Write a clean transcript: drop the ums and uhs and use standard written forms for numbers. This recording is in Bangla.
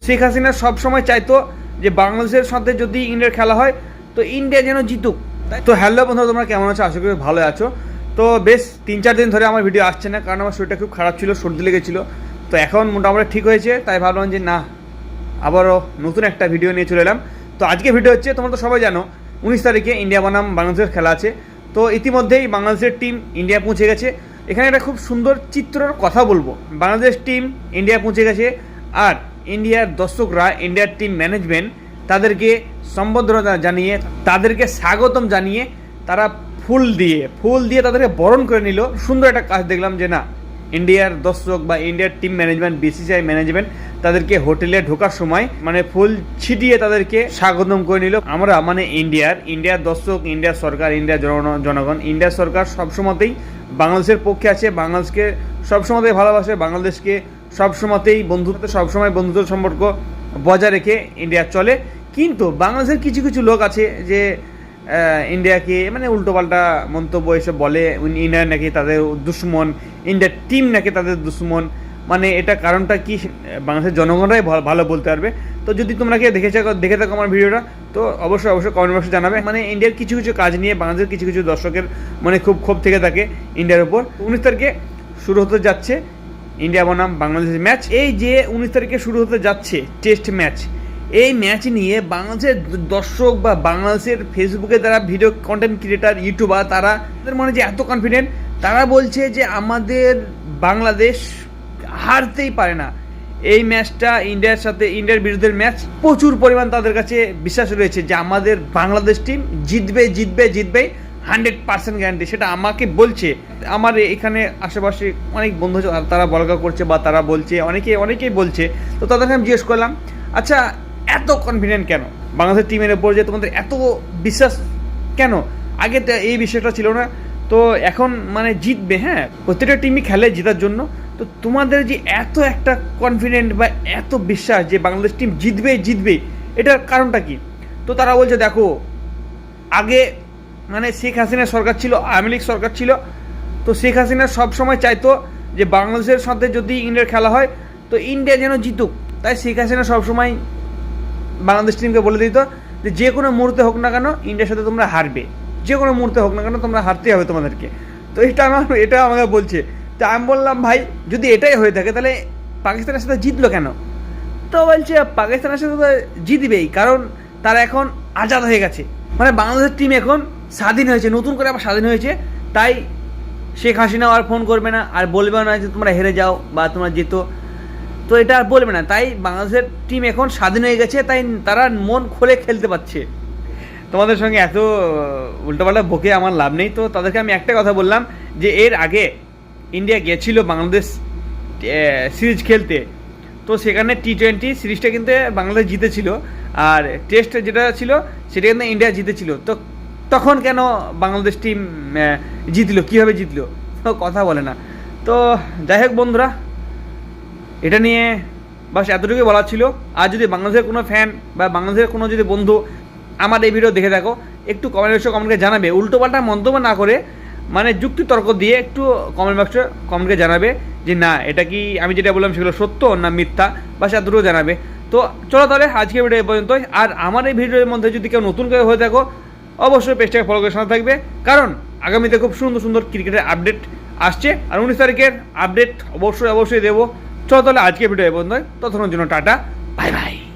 শেখ হাসিনা সবসময় চাইতো যে বাংলাদেশের সাথে যদি ইন্ডিয়ার খেলা হয় তো ইন্ডিয়া যেন জিতুক। তো হ্যালো বন্ধুরা, তোমরা কেমন আছো? আশা করি ভালো আছো। তো বেশ 3-4 দিন ধরে আমার ভিডিও আসছে না, কারণ আমার শরীরটা খুব খারাপ ছিল, সর্দি লেগেছিলো। তো এখন মোটামুটি ঠিক হয়েছে, তাই ভাবলাম যে না, আবারও নতুন একটা ভিডিও নিয়ে চলে এলাম। তো আজকে ভিডিও হচ্ছে, তোমরা তো সবাই জানো 19 তারিখে ইন্ডিয়া বনাম বাংলাদেশের খেলা আছে। তো ইতিমধ্যেই বাংলাদেশের টিম ইন্ডিয়া পৌঁছে গেছে। এখানে একটা খুব সুন্দর চিত্রর কথা বলবো। বাংলাদেশ টিম ইন্ডিয়া পৌঁছে গেছে, আর ইন্ডিয়ার দর্শকরা, ইন্ডিয়ার টিম ম্যানেজমেন্ট তাদেরকে সম্বর্ধনা জানিয়ে, তাদেরকে স্বাগতম জানিয়ে তারা ফুল দিয়ে তাদেরকে বরণ করে নিল। সুন্দর একটা কাজ দেখলাম যে না, ইন্ডিয়ার দর্শক বা ইন্ডিয়ার টিম ম্যানেজমেন্ট, বিসিসিআই ম্যানেজমেন্ট তাদেরকে হোটেলে ঢোকার সময় মানে ফুল ছিটিয়ে তাদেরকে স্বাগতম করে নিল। আমরা মানে ইন্ডিয়ার দর্শক, ইন্ডিয়ার সরকার, ইন্ডিয়ার জনগণ, ইন্ডিয়ার সরকার সবসময়তেই বাংলাদেশের পক্ষে আছে, বাংলাদেশকে সবসময়তেই ভালোবাসে, বাংলাদেশকে সবসময়তেই সবসময় বন্ধুত্ব সম্পর্ক বজায় রেখে ইন্ডিয়া চলে। কিন্তু বাংলাদেশের কিছু কিছু লোক আছে যে ইন্ডিয়াকে মানে উল্টোপাল্টা মন্তব্য এসে বলে, ইন্ডিয়া নাকি তাদের দুশ্মন, ইন্ডিয়ার টিম নাকি তাদের দুশ্মন। মানে এটা কারণটা কি বাংলাদেশের জনগণরাই ভালো বলতে পারবে। তো যদি তোমরা দেখে থাকো আমার ভিডিওটা, তো অবশ্যই কমেন্ট বক্সে জানাবে। মানে ইন্ডিয়ার কিছু কিছু কাজ নিয়ে বাংলাদেশের কিছু কিছু দর্শকের মানে খুব ক্ষোভ থেকে থাকে ইন্ডিয়ার উপর। 19 তারিখে শুরু হতে যাচ্ছে ইন্ডিয়া বনাম বাংলাদেশের ম্যাচ। এই যে 19 তারিখে শুরু হতে যাচ্ছে টেস্ট ম্যাচ, এই ম্যাচ নিয়ে বাংলাদেশের দর্শক বা বাংলাদেশের ফেসবুকে যারা ভিডিও কন্টেন্ট ক্রিয়েটার, ইউটিউবার, তাদের মনে যে এত কনফিডেন্ট, তারা বলছে যে আমাদের বাংলাদেশ হারতেই পারে না। এই ম্যাচটা ইন্ডিয়ার বিরুদ্ধে ম্যাচ, প্রচুর পরিমাণ তাদের কাছে বিশ্বাস রয়েছে যে আমাদের বাংলাদেশ টিম জিতবে 100% গ্যারান্টি। সেটা আমাকে বলছে। আমার এখানে আশেপাশে অনেক বন্ধু তারা বলগা করছে বা তারা বলছে, অনেকেই বলছে। তো তাদেরকে আমি জিজ্ঞেস করলাম, আচ্ছা এত কনফিডেন্ট কেন বাংলাদেশের টিমের উপর, যে তোমাদের এত বিশ্বাস কেন? আগে তো এই বিষয়টা ছিল না, তো এখন মানে জিতবে। হ্যাঁ, প্রত্যেকটা টিমই খেলে জেতার জন্য। তো তোমাদের যে এত একটা কনফিডেন্ট বা এত বিশ্বাস যে বাংলাদেশ টিম জিতবে, এটার কারণটা কি? তো তারা বলছে, দেখো আগে মানে শেখ হাসিনার সরকার ছিল, আওয়ামী লীগ সরকার ছিল। তো শেখ হাসিনা সবসময় চাইতো যে বাংলাদেশের সাথে যদি ইন্ডিয়ার খেলা হয় তো ইন্ডিয়া যেন জিতুক। তাই শেখ হাসিনা সবসময় বাংলাদেশ টিমকে বলে দিত যে কোনো মুহূর্তে হোক না কেন ইন্ডিয়ার সাথে তোমরা হারবে, যে কোনো মুহূর্তে হোক না কেন তোমরা হারতেই হবে তোমাদেরকে। তো এটা আমাকে বলছে। তো আমি বললাম, ভাই যদি এটাই হয়ে থাকে তাহলে পাকিস্তানের সাথে জিতলো কেন? তো বলছে পাকিস্তানের সাথে তো জিতবেই, কারণ তারা এখন আজাদ হয়ে গেছে। মানে বাংলাদেশের টিম এখন স্বাধীন হয়েছে, নতুন করে আবার স্বাধীন হয়েছে। তাই শেখ হাসিনাও আর ফোন করবে না, আর বলবে না যে তোমরা হেরে যাও বা তোমরা যেতো, তো এটা আর বলবে না। তাই বাংলাদেশের টিম এখন স্বাধীন হয়ে গেছে, তাই তারা মন খুলে খেলতে পারছে। তোমাদের সঙ্গে এত উল্টোপাল্টা বকে আমার লাভ নেই। তো তাদেরকে আমি একটা কথা বললাম যে এর আগে ইন্ডিয়া গেছিল বাংলাদেশ সিরিজ খেলতে, তো সেখানে T20 সিরিজটা কিন্তু বাংলাদেশ জিতেছিল, আর টেস্ট যেটা ছিল সেটা কিন্তু ইন্ডিয়া জিতেছিল। তো তখন কেন বাংলাদেশ টিম জিতলো, কীভাবে জিতলো? তো কথা বলে না। তো যাই হোক বন্ধুরা, এটা নিয়ে বাস এতটুকুই বলার ছিল। আর যদি বাংলাদেশের কোনো ফ্যান বা বাংলাদেশের কোনো যদি বন্ধু আমার এই ভিডিও দেখে থাকো, একটু কমেন্টে জানাবে, উল্টোপাল্টা মন্তব্য না করে মানে যুক্তি তর্ক দিয়ে একটু কমেন্টে জানাবে যে না, এটা কি আমি যেটা বললাম সেগুলো সত্য না মিথ্যা, বাস এতটুকু জানাবে। তো চলো তাহলে আজকে ভিডিও এই পর্যন্তই। আর আমার এই ভিডিওর মধ্যে যদি কেউ নতুন করে হয়ে থাকো, অবশ্যই পেজটাকে ফলো করে সাথে থাকবে, কারণ আগামীতে খুব সুন্দর ক্রিকেটের আপডেট আসছে। আর 19 তারিখের আপডেট অবশ্যই দেবো। চলো তাহলে আজকে ভিডিও এই পর্যন্তই। ততক্ষণের জন্য টাটা, বাই বাই।